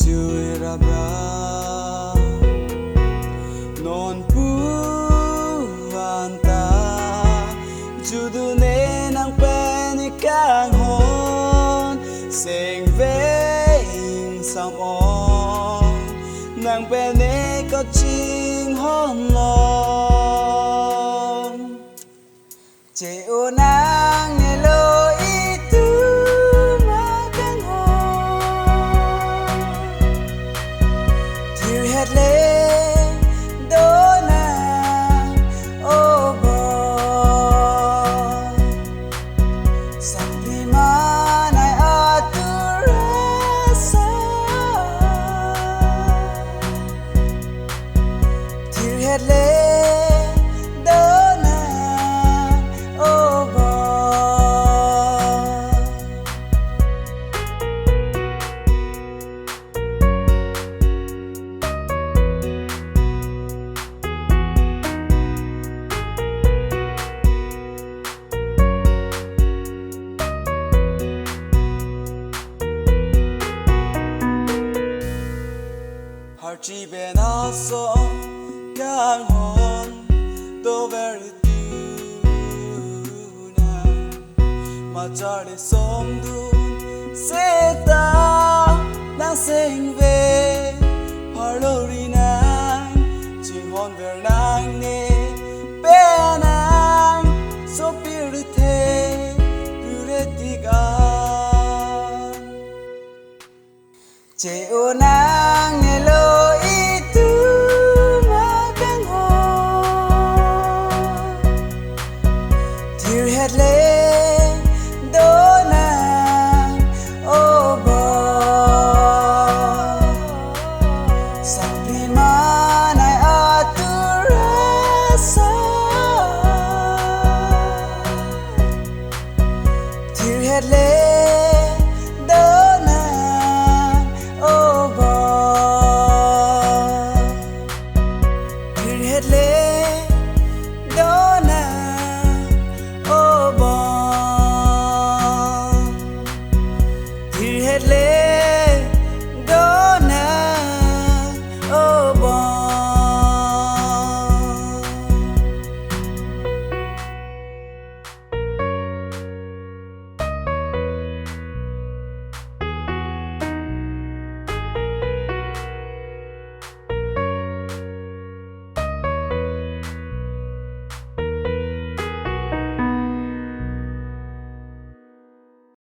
chui ra bra non pu anta judu ne nang pe ni kang hon sing ve sam on nang pe ne có ching hon long che o nang ne lo i tu ma kang hon thiu het le do na o bo sampi ma nai a tu rasa thiu het le chỉ bên áo sọ gang hồn do very tu na mà cho để sống đun sẽ ta đang sinh về harlori nang chỉ hồn về nang nè bé nang so pirte ruretigan che o nang ne lo